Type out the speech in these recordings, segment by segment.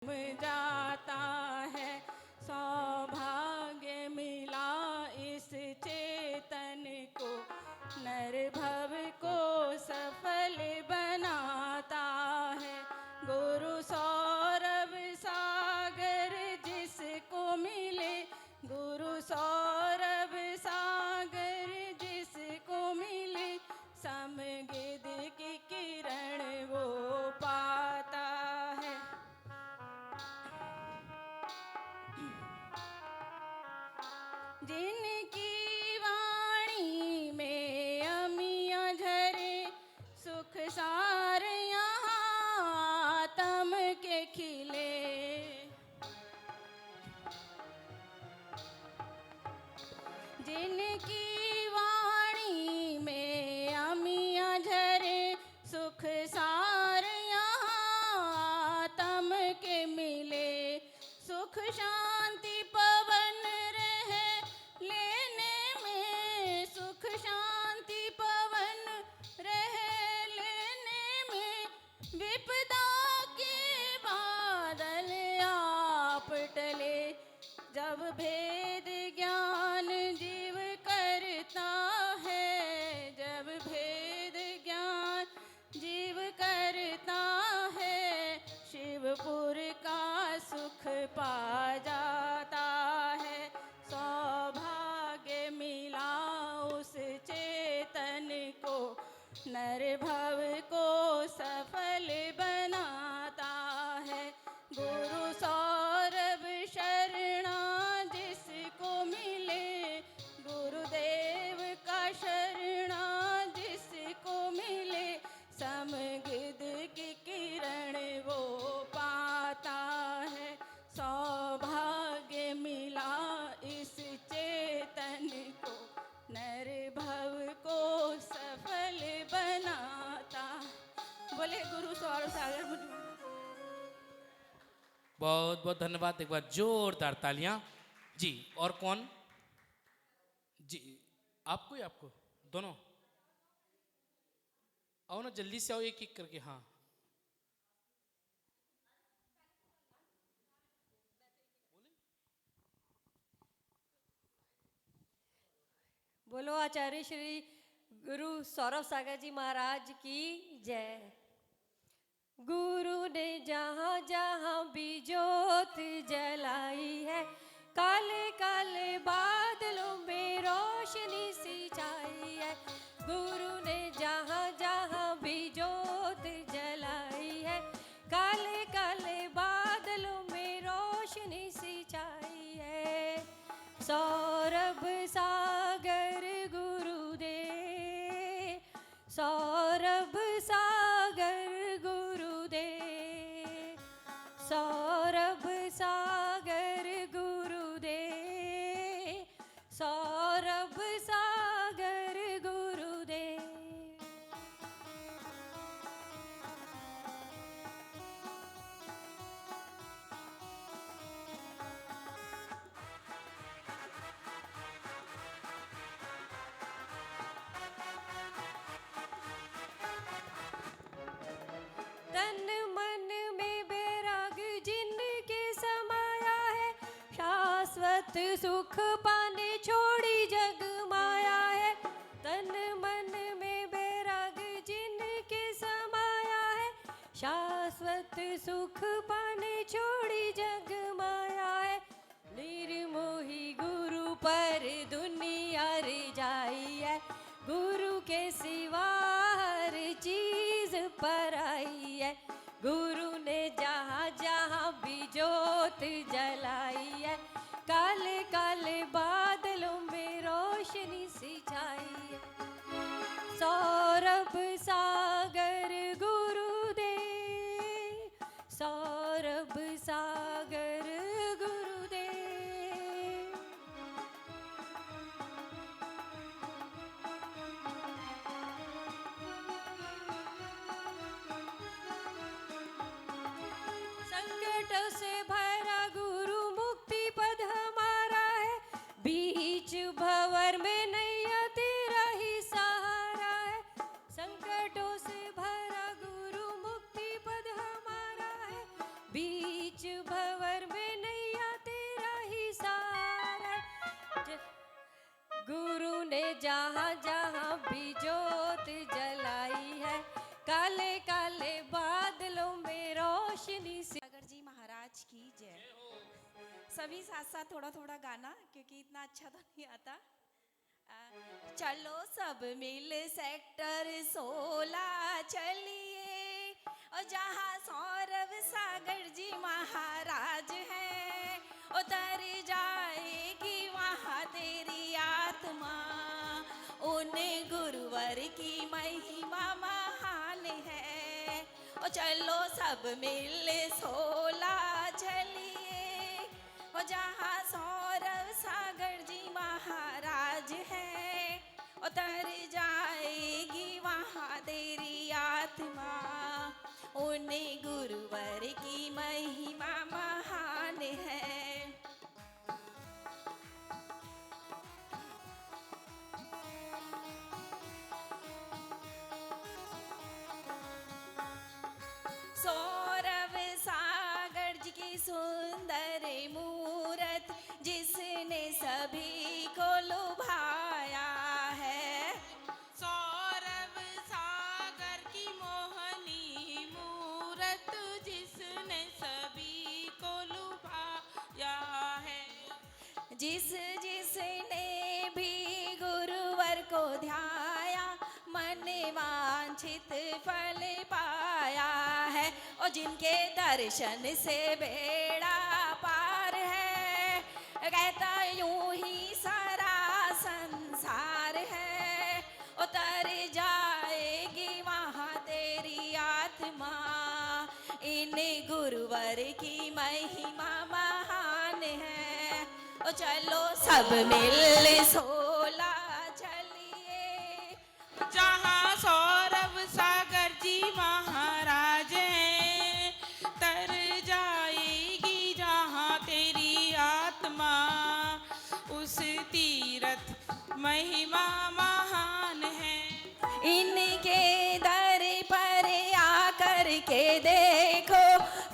जाता है। सौभाग्य मिला इस चेतन को, नर भव को सफल बनाता है। गुरु सौरभ सागर जिसको मिले, गुरु सौरभ सागर जिसको मिले, समगिद की किरण वो पाता है। जिनकी वाणी में अमियाँ झरे, सुख सार यहाँ तम के खिले। जिनकी वाणी में अमियाँ झरे, सुख सार यहाँ तम के मिले। सुख शांति पवन रहे लेने में, सुख शांति पवन रहे लेने में, विपदा के बादल आप टले। जब भेद ज्ञान जीव करता है, जब भेद ज्ञान जीव करता है, शिवपुर का सुख पा जाता है। सौभाग्य मिला उस चेतन को, नर भव को सफल बनाता है। गुरु सौरभ शरणा जिसको मिले, गुरुदेव का शरणा जिसको मिले, समगिद की किरण वो पाता है। सौभाग्य मिला इस चेतन को, नर भव को सफल बनाता। बोले गुरु सौरभ सागर मुझ। बहुत बहुत धन्यवाद। एक बार जोरदार तालियां जी। और कौन जी? आपको या आपको? दोनों आओ ना, जल्दी से आओ एक एक करके। हाँ, बोलो आचार्य श्री गुरु सौरभ सागर जी महाराज की जय। गुरु ने जहाँ जहाँ भी ज्योत जलाई है, काले काले बादलों में रोशनी सिंचाई है। गुरु ने जहाँ जहाँ भी ज्योत जलाई है, काले काले बादलों में रोशनी सिंचाई है। सौरभ सागर गुरुदेव, सौरभ सागर गुरुदेव, सौरभ सागर गुरुदेव, सौरभ सागर गुरुदेव। तन मन में बैराग जिनके समाया है, शाश्वत सुख पाने छोड़ी जग माया है। तन मन में बैराग जिनके समाया है, शाश्वत सुख पाने छोड़ी जग माया है। निर्मोही गुरु पर दुनिया रिझाई है, गुरु के सिवा हर चीज पर आई है। गुरु ने जहाँ जहाँ भी ज्योत जलाई है, काले काले बादलों में रोशनी सिंचाई है। सौरभ सागर गुरुदेव, सौरभ सागर गुरुदेव। संकटों से भरा गुरु मुक्ति पद हमारा है, बीच भंवर में नैया तेरा ही सहारा है। संकटों से भरा गुरु मुक्ति पद हमारा है, बीच भी जोत जलाई है, काले काले बादलों में रोशनी से। सागर जी महाराज की जय। सभी साथ साथ थोड़ा थोड़ा गाना, क्योंकि इतना अच्छा तो नहीं आता। चलो सब मिल सेक्टर 16 चलिए, और जहाँ सौरभ सागर जी महाराज हैं, उतर जाएगी वहाँ तेरी आत्मा। उन गुरुवर की महिमा महान है। और चलो सब मिल 16 चलिए, और जहाँ सौरभ सागर जी महाराज हैं, उतर जाएगी वहाँ तेरी आत्मा। उन गुरुवर की महिमा महान है। सौरभ सागर जी की सुंदर मूरत, जिसने सभी को लुभाया है। सौरभ सागर की मोहनी मूरत, जिसने सभी को लुभाया है। जिसने भी गुरुवर को ध्याया, मन वांछित फल पाया है। और जिनके दर्शन से बेड़ा पार है, कहता यूं ही सारा संसार है। उतर जाएगी वहाँ तेरी आत्मा। इन गुरुवर की महिमा महान है। और चलो सब मिल 16 चलिए, जहाँ सौरभ सागर जी महाराज हैं, तर जाएगी जहाँ तेरी आत्मा। उस तीरथ महिमा महान है। इनके दर पर आकर के देखो,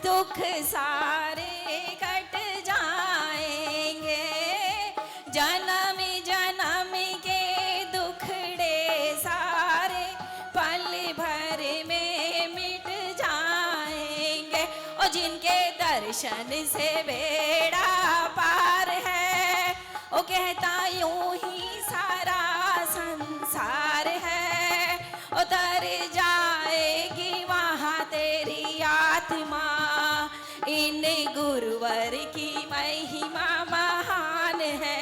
दुख सारे कट जाएंगे। जन्म जन्म के दुखड़े सारे पल भर में मिट जाएंगे। और जिनके दर्शन से बेड़ा पार है, वो कहता यूं ही सारा संसार है। उतर जाएगी वहाँ तेरी आत्मा। इन गुरुवर की महिमा महान है।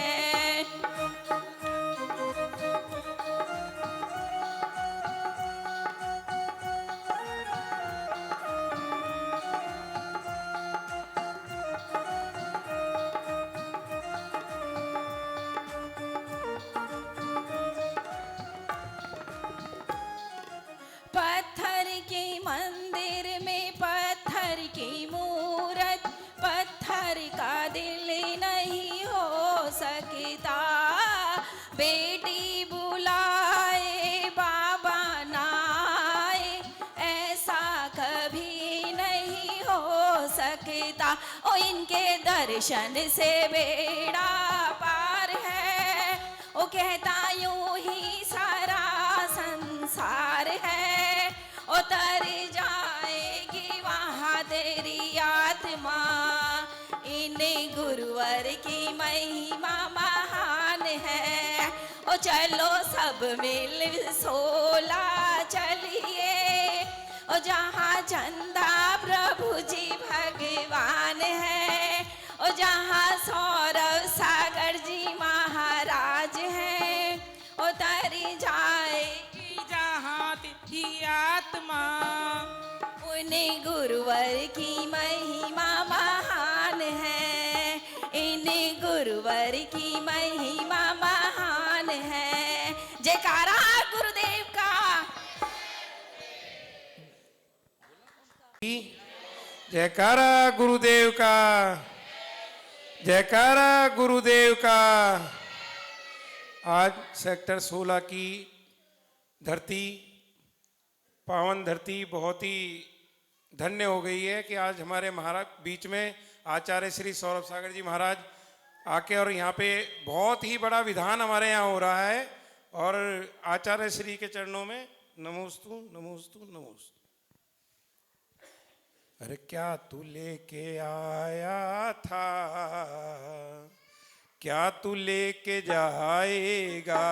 पत्थर के मंदिर में पत्थर की मूरत, पत्थर का दिल नहीं हो सकता। बेटी बुलाए बाबा ना आए, ऐसा कभी नहीं हो सकता। ओ इनके दर्शन से बेड़ा पार है। ओ कहता यूं ही सारा संसार है। उतर जाएगी वहाँ तेरी आत्मा। इन गुरुवर की महिमा महान है। ओ चलो सब मिल 16 चलिए, ओ जहाँ चंदा प्रभु जी भगवान है। ओ जहाँ सौरभ सागर जी महाराज हैं, उतर जाएगी जहाँ तेरी आत्मा। उन गुरुवर की महिमा महान है। इन गुरुवर की महिमा महान है। जयकारा गुरुदेव का। जयकारा गुरुदेव का, जयकारा गुरुदेव का। आज सेक्टर 16 की धरती, पावन धरती बहुत ही धन्य हो गई है कि आज हमारे महाराज बीच में आचार्य श्री सौरभ सागर जी महाराज आके और यहाँ पे बहुत ही बड़ा विधान हमारे यहाँ हो रहा है। और आचार्य श्री के चरणों में नमोस्तु नमोस्तु नमोस्तु। अरे क्या तू लेके आया था, क्या तू लेके जाएगा,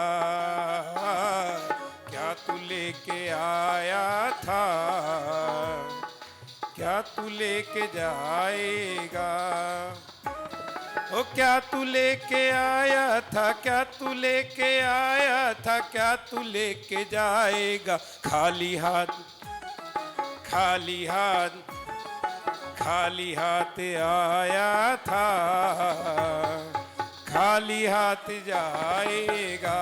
क्या तू लेके आया था, क्या तू लेके जाएगा। ओ क्या तू लेके आया था, क्या तू लेके आया था, क्या तू लेके जाएगा। खाली हाथ, खाली हाथ, खाली हाथ आया था, खाली हाथ जाएगा।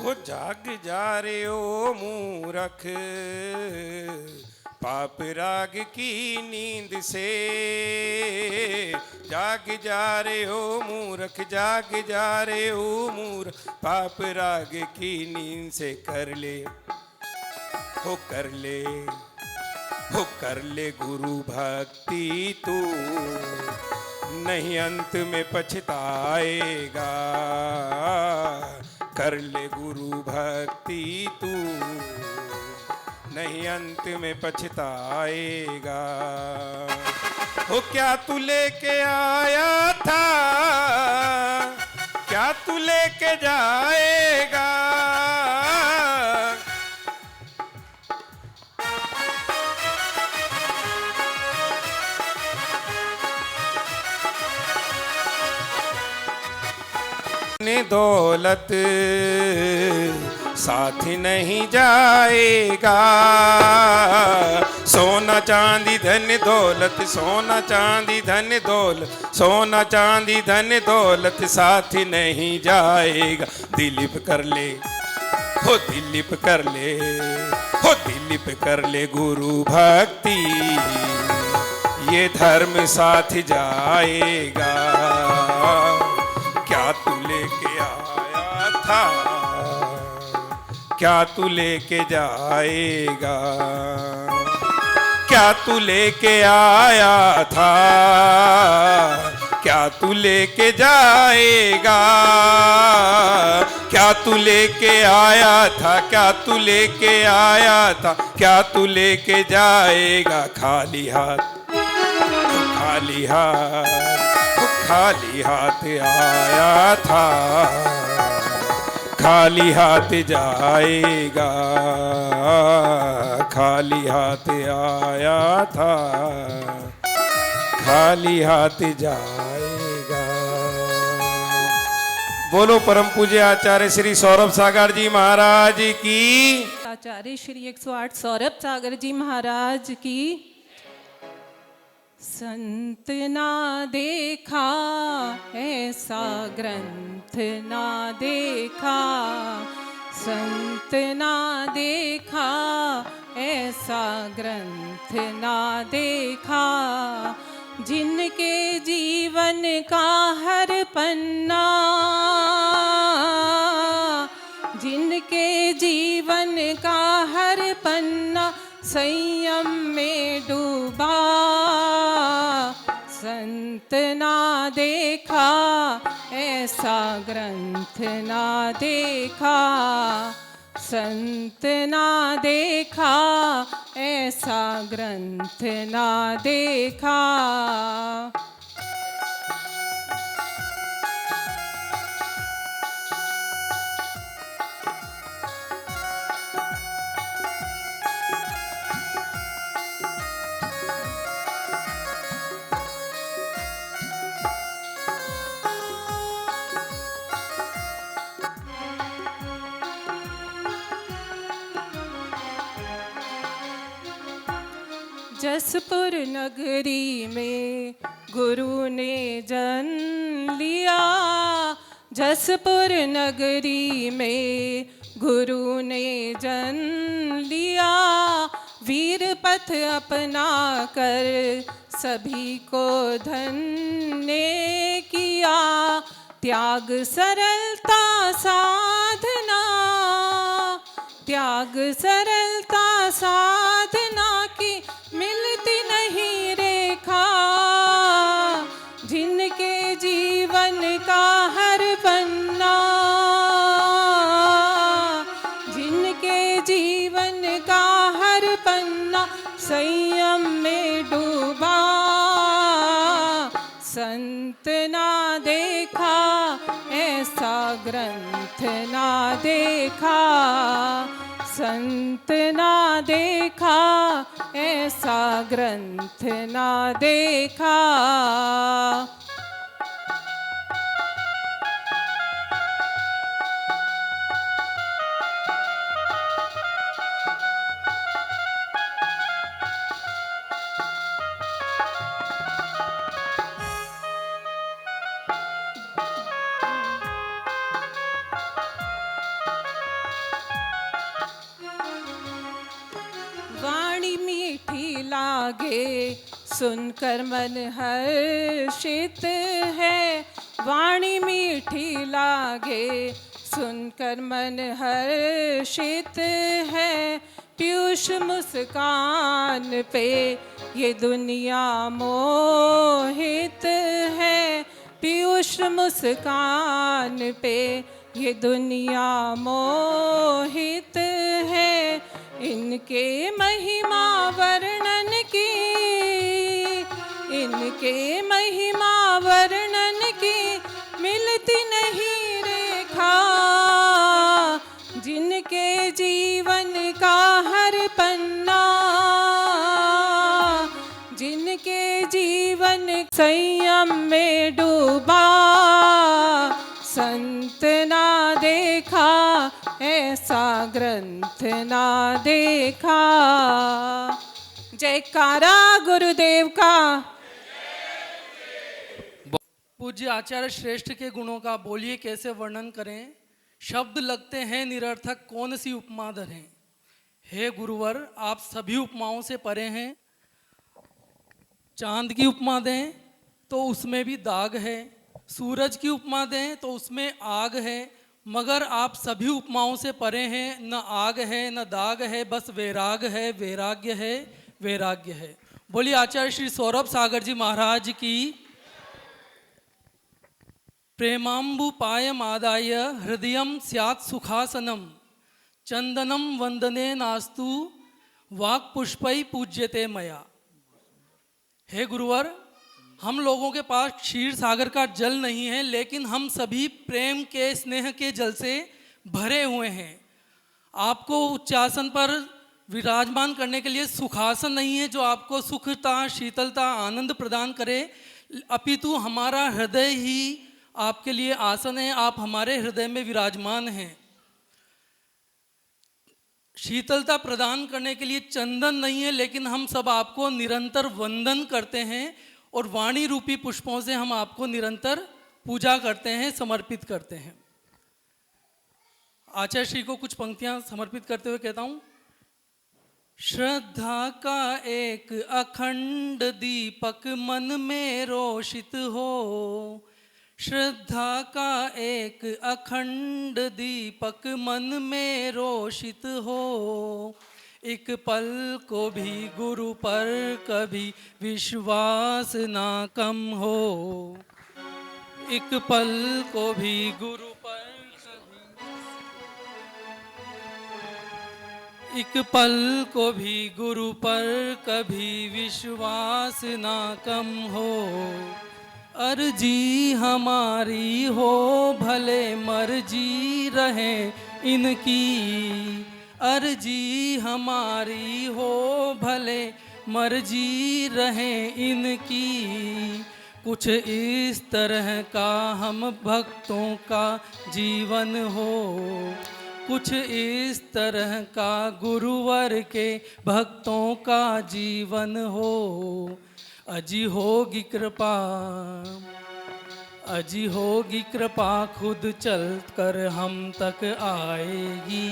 वो जाग जा रे ओ मूरख, पाप राग की नींद से। जाग जा रे ओ मूरख, जाग जा रे ओ मूरख, पाप राग की नींद से। कर ले हो, कर ले हो, कर ले गुरु भक्ति तू, नहीं अंत में पछताएगा। कर ले गुरु भक्ति तू, नहीं अंत में पछताएगा। ओ क्या तू लेके आया था, क्या तू लेके जाएगा। दौलत साथ नहीं जाएगा। सोना चांदी धन दौलत, सोना चांदी धन दौलत, सोना चांदी धन दौलत साथ नहीं जाएगा। दिलीप कर ले हो, दिलीप कर ले हो, दिलीप कर ले गुरु भक्ति, ये धर्म साथ जाएगा। क्या तू लेके आया था, क्या तू लेके जाएगा। क्या तू लेके आया था, क्या तू लेके जाएगा। क्या तू लेके आया था, क्या तू लेके आया था, क्या तू लेके जाएगा। खाली हाथ, खाली हाथ, खाली हाथ आया था, खाली हाथ जाएगा। खाली हाथ आया था, खाली हाथ जाएगा। बोलो परम पूज्य आचार्य श्री सौरभ सागर जी महाराज की। आचार्य श्री 108 सौरभ सागर जी महाराज की। संत ना देखा ऐसा ग्रंथ ना देखा, संत ना देखा ऐसा ग्रंथ ना देखा। जिनके जीवन का हर पन्ना, जिनके जीवन का हर पन्ना संयम में डूबा। संत ना देखा ऐसा ग्रंथ ना देखा, संत ना देखा ऐसा ग्रंथ ना देखा। जसपुर नगरी में गुरु ने जन्म लिया, जसपुर नगरी में गुरु ने जन्म लिया, वीर पथ अपना कर सभी को धन्य किया। त्याग सरलता साधना, त्याग सरलता साधना की मिलती नहीं रेखा। जिनके जीवन का हर पन्ना, जिनके जीवन का हर पन्ना संयम में डूबा, संत ना देखा ऐसा ग्रंथ ना देखा, संत ना देखा ऐसा ग्रंथ ना देखा। वाणी मीठी लागे सुनकर मन हर्षित है, वाणी मीठी लागे सुनकर मन हर्षित है। पीयूष मुस्कान पे ये दुनिया मोहित है, पीयूष मुस्कान पे ये दुनिया मोहित है। इनके महिमा वर्णन की, इनके महिमा वर्णन की मिलती नहीं रेखा। जिनके जीवन का हर पन्ना, जिनके जीवन संयम में डूबा, संत ना देखा ऐसा ग्रंथ ना देखा। जयकारा गुरुदेव का। पूज्य आचार्य श्रेष्ठ के गुणों का बोलिए कैसे वर्णन करें, शब्द लगते हैं निरर्थक, कौन सी उपमा धरें। हे गुरुवर, आप सभी उपमाओं से परे हैं। चांद की उपमा दें तो उसमें भी दाग है, सूरज की उपमा दें तो उसमें आग है, मगर आप सभी उपमाओं से परे हैं। न आग है न दाग है, बस वैराग है, वैराग्य है, वैराग्य है। बोलिए आचार्य श्री सौरभ सागर जी महाराज की। प्रेमाम्बुपायमादाय हृदयं स्यात् सुखासनम, चंदनम वंदने नास्तु वाक्पुष्पै पूज्यते मया। हे गुरुवर, हम लोगों के पास क्षीर सागर का जल नहीं है, लेकिन हम सभी प्रेम के स्नेह के जल से भरे हुए हैं। आपको उच्चासन पर विराजमान करने के लिए सुखासन नहीं है जो आपको सुखता, शीतलता, आनंद प्रदान करे, अपितु हमारा हृदय ही आपके लिए आसन है। आप हमारे हृदय में विराजमान हैं। शीतलता प्रदान करने के लिए चंदन नहीं है, लेकिन हम सब आपको निरंतर वंदन करते हैं और वाणी रूपी पुष्पों से हम आपको निरंतर पूजा करते हैं, समर्पित करते हैं। आचार्य श्री को कुछ पंक्तियां समर्पित करते हुए कहता हूं। श्रद्धा का एक अखंड दीपक मन में रोशित हो, श्रद्धा का एक अखंड दीपक मन में रोशित हो, एक पल को भी गुरु पर कभी विश्वास ना कम हो, एक पल को भी गुरु पर एक पल को भी गुरु पर कभी विश्वास ना कम हो। अर्जी हमारी हो भले मर्जी रहे इनकी, अर्जी हमारी हो भले मर्जी रहे इनकी, कुछ इस तरह का हम भक्तों का जीवन हो, कुछ इस तरह का गुरुवर के भक्तों का जीवन हो। अजी होगी कृपा, अजी होगी कृपा खुद चल कर हम तक आएगी,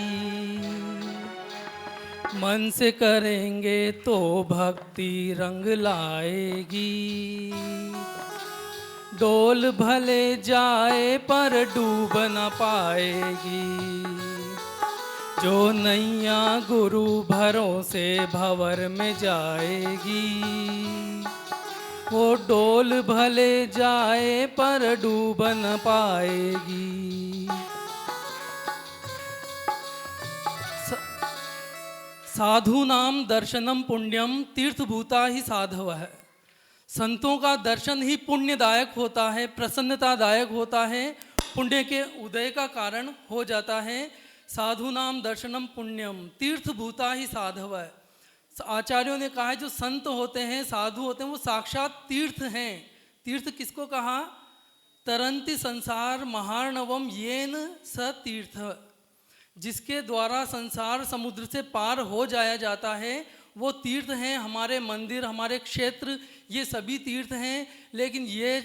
मन से करेंगे तो भक्ति रंग लाएगी। डोल भले जाए पर डूब न पाएगी, जो नैया गुरु भरोसे भंवर में जाएगी। वो डोल भले जाए पर डूब न पाएगी। साधु नाम दर्शनम पुण्यम तीर्थभूता ही साधव है। संतों का दर्शन ही पुण्यदायक होता है, प्रसन्नतादायक होता है, पुण्य के उदय का कारण हो जाता है। साधु नाम दर्शनम पुण्यम तीर्थभूता ही साधव है। आचार्यों ने कहा है जो संत होते हैं, साधु होते हैं, वो साक्षात तीर्थ हैं। तीर्थ किसको कहा? तरंति संसार महार्णवम येन स तीर्थ, जिसके द्वारा संसार समुद्र से पार हो जाया जाता है, वो तीर्थ हैं। हमारे मंदिर, हमारे क्षेत्र, ये सभी तीर्थ हैं। लेकिन ये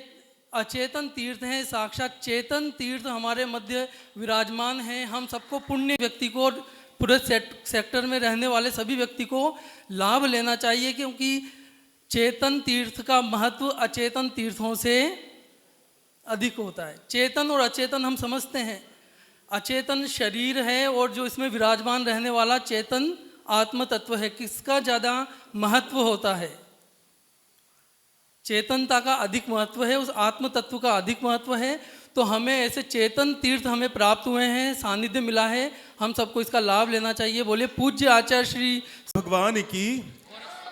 अचेतन तीर्थ हैं, साक्षात चेतन तीर्थ हमारे मध्य विराजमान हैं। हम सबको, पुण्य व्यक्ति को, पूरे सेक्टर में रहने वाले सभी व्यक्ति को लाभ लेना चाहिए, क्योंकि चेतन तीर्थ का महत्व अचेतन तीर्थों से अधिक होता है। चेतन और अचेतन हम समझते हैं। अचेतन शरीर है और जो इसमें विराजमान रहने वाला चेतन आत्म तत्व है, किसका ज़्यादा महत्व होता है? चेतनता का अधिक महत्व है, उस आत्म तत्व का अधिक महत्व है। तो हमें ऐसे चेतन तीर्थ हमें प्राप्त हुए हैं, सानिध्य मिला है, हम सबको इसका लाभ लेना चाहिए। बोले पूज्य आचार्य श्री भगवान की,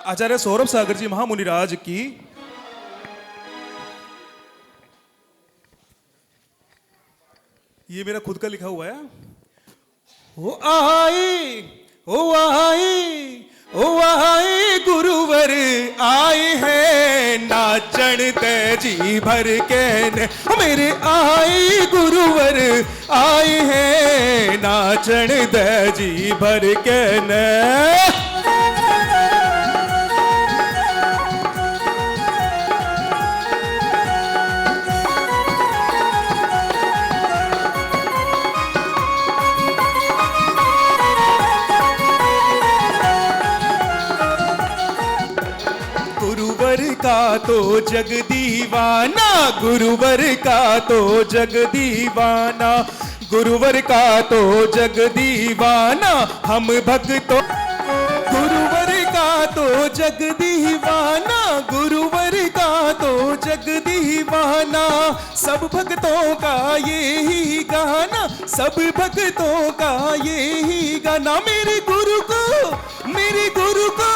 आचार्य सौरभ सागर जी महामुनिराज की। ये मेरा खुद का लिखा हुआ है। ओ आई, ओ आई, ओ आए गुरुवर आए हैं नाचण ते जी भर के ने। मेरे आए गुरुवर आए हैं नाचण ते जी भर के ने। का तो जग दीवाना, गुरुवर का तो जग दीवाना, गुरुवर का तो जग दीवाना, हम भक्तों। गुरुवर का तो जग दीवाना, गुरुवर का तो जग दीवाना, सब भक्तों का यही गाना, सब भक्तों का यही गाना। मेरे गुरु को, मेरे गुरु को,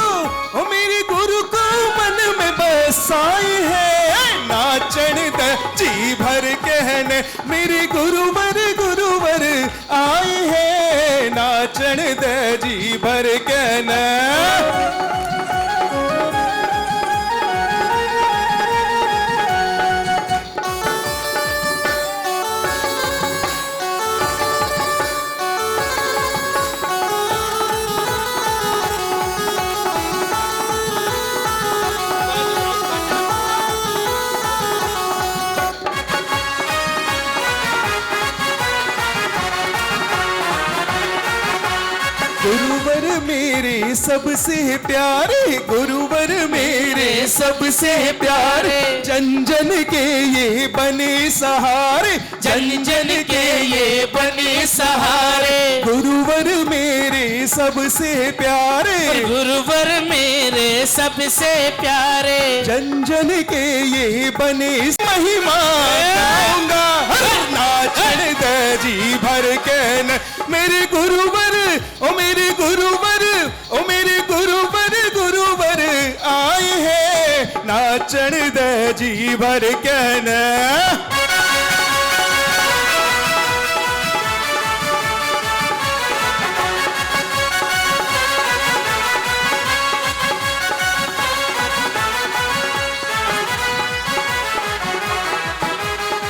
ओ मेरे गुरु को मन में बसाए है नाचण दे जी भर कहने। मेरे गुरुवर गुरुवर आए हैं नाचण दे जी भर कहने। गुरुवर मेरे सबसे प्यारे, गुरुवर मेरे सबसे प्यारे, जन जन के ये बने सहारे, जन जन के ये बने सहारे। गुरुवर मेरे सबसे प्यारे, गुरुवर मेरे सबसे प्यारे, जन जन के ये बने। महिमा गाऊंगा नाचण दे जी भर के न। मेरे गुरुवर, ओ मेरे गुरुवर, ओ मेरे गुरुवर गुरुवर आए हैं नाचण दे जी भर के न।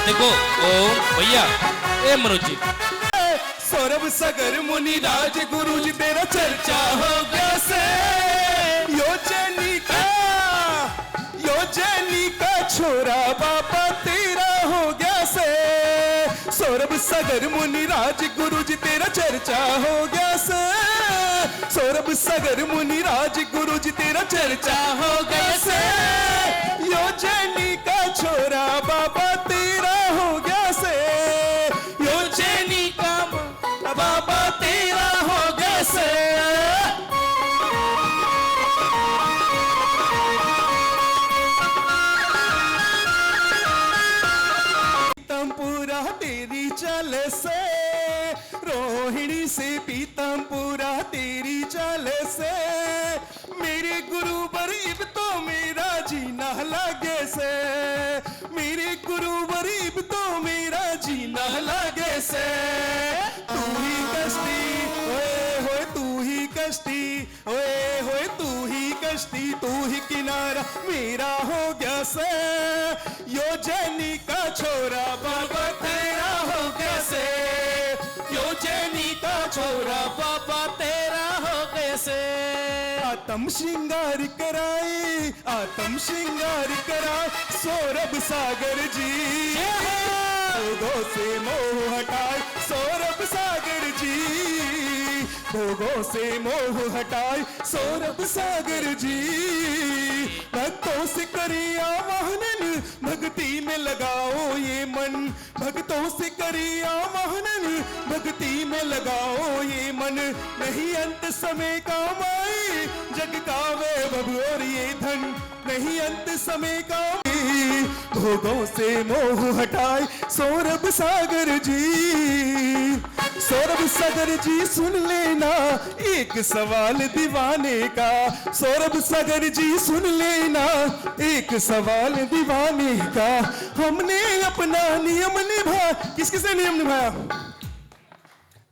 देखो ओ भैया, ए मनोज जी, सौरभ सागर मुनिराज गुरु जी तेरा चर्चा हो गया से। योजनी का छोरा बाबा तेरा हो गया से। सौरभ सागर मुनि राज गुरु जी तेरा चर्चा हो गया से। सौरभ सागर मुनि राज गुरु जी तेरा चर्चा हो गया से। योजनी का छोरा बाबा तेरा हो गया से। योजनी का बाबा तेरा हो गया से। पीतमपुरा तेरी चाल से। रोहिणी से पीतमपुरा तेरी चाल से। मेरे गुरु बरीब तो मेरा जीना लगे से। मेरे गुरु बरीब तो मेरा जीना लगे से। तू ही कश्ती ओए होए तू ही कश्ती ओए होए तू ही कश्ती तू ही किनारा मेरा हो गया से। योजनी का छोरा बाबा तेरा हो गया से। योजनी का छोरा बाबा तेरा हो गया से। आत्म श्रृंगार कराए आत्म श्रृंगार कराए सौरभ सागर जी। भोगों से मोह हटाए सौरभ सागर जी। भोगों से मोह हटाए सौरभ सागर जी। भक्तों से करे आवाहन भक्ति में लगाओ ये मन। भक्तों से करे आवाहन भक्ति में लगाओ ये मन। नहीं अंत समय काम आए जग का वैभव और ये धन। नहीं अंत समय का भोगों से मोह हटाए सौरभ सागर जी। सौरभ सागर जी सुन लेना एक सवाल दीवाने का। सौरभ सागर जी सुन लेना एक सवाल दीवाने का। हमने अपना नियम निभाया। किस किसने नियम निभाया?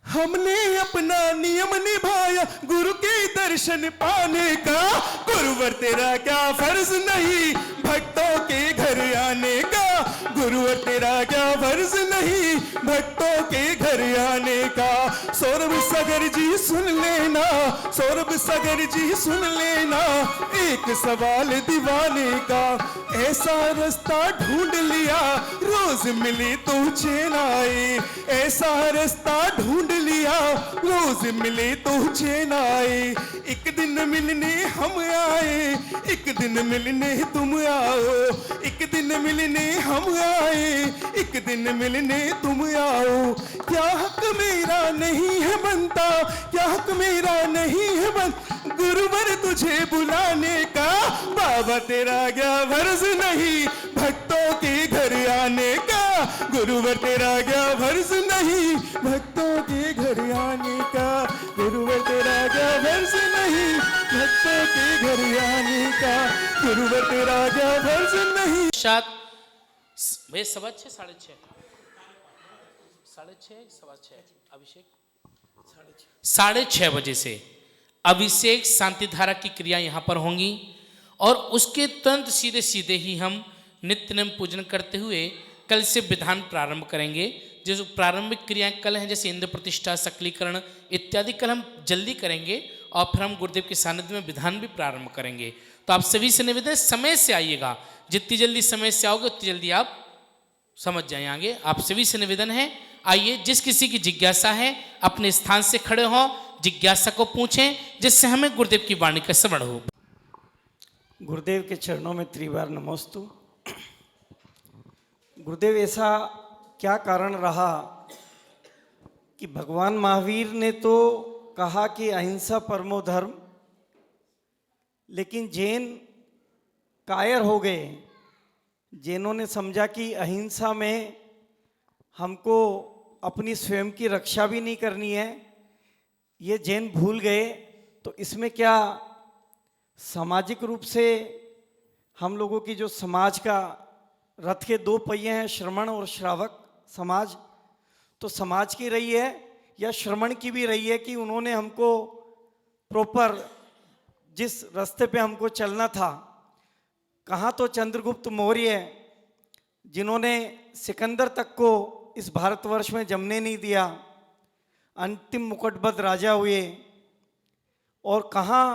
हमने अपना नियम निभाया गुरु के दर्शन पाने का। गुरुवर तेरा क्या फर्ज नहीं भक्तों के घर आने का। गुरुवर तेरा क्या फर्ज नहीं भक्तों के घर आने का। सौरभ सागर जी सुन लेना सौरभ सागर जी सुन लेना एक सवाल दीवाने का। ऐसा रास्ता ढूंढ लिया रोज मिले तो चैन आए। ऐसा रास्ता ढूंढ लिया रोज मिले तो चैन आए। एक दिन मिलने हम आए एक दिन मिलने तुम आओ। एक दिन मिलने हम आए एक दिन मिलने तुम आओ। क्या हक मेरा नहीं है बनता क्या हक मेरा नहीं है बनता गुरुवर तुझे बुलाने का। बाबा तेरा क्या फर्ज नहीं भक्तों के घर आने का। गुरुवर तेरा क्या फर्ज नहीं भक्तों के घर आने का। गुरुवर तेरा क्या फर्ज नहीं भक्तों के घर आने का। गुरुवर तेरा क्या फर्ज नहीं। शायद भाई 6:15 6:30 6:30 अभिषेक 6:30 बजे से अभिषेक शांति धारा की क्रिया यहाँ पर होंगी। और उसके तुरंत सीधे सीधे ही हम नित्य नियम पूजन करते हुए कल से विधान प्रारंभ करेंगे। जो प्रारंभिक क्रियाएं कल हैं जैसे इंद्र प्रतिष्ठा सकलीकरण इत्यादि कल हम जल्दी करेंगे। और फिर हम गुरुदेव के सानिध्य में विधान भी प्रारंभ करेंगे। तो आप सभी से निवेदन समय से आइएगा। जितनी जल्दी समय से आओगे उतनी जल्दी आप समझ जाएंगे। आप सभी से निवेदन है आइए जिस किसी की जिज्ञासा है अपने स्थान से खड़े हों जिज्ञासा को पूछें जिससे हमें गुरुदेव की वाणी का श्रवण हो। गुरुदेव के चरणों में त्रिवार नमोस्तु। गुरुदेव ऐसा क्या कारण रहा कि भगवान महावीर ने तो कहा कि अहिंसा परमो धर्म लेकिन जैन कायर हो गए। जैनों ने समझा कि अहिंसा में हमको अपनी स्वयं की रक्षा भी नहीं करनी है। ये जैन भूल गए। तो इसमें क्या सामाजिक रूप से हम लोगों की जो समाज का रथ के 2 पहिए हैं श्रमण और श्रावक समाज। तो समाज की रही है या श्रमण की भी रही है कि उन्होंने हमको प्रॉपर जिस रास्ते पे हमको चलना था। कहाँ तो चंद्रगुप्त मौर्य जिन्होंने सिकंदर तक को इस भारतवर्ष में जमने नहीं दिया, अंतिम मुकुटबद्ध राजा हुए। और कहाँ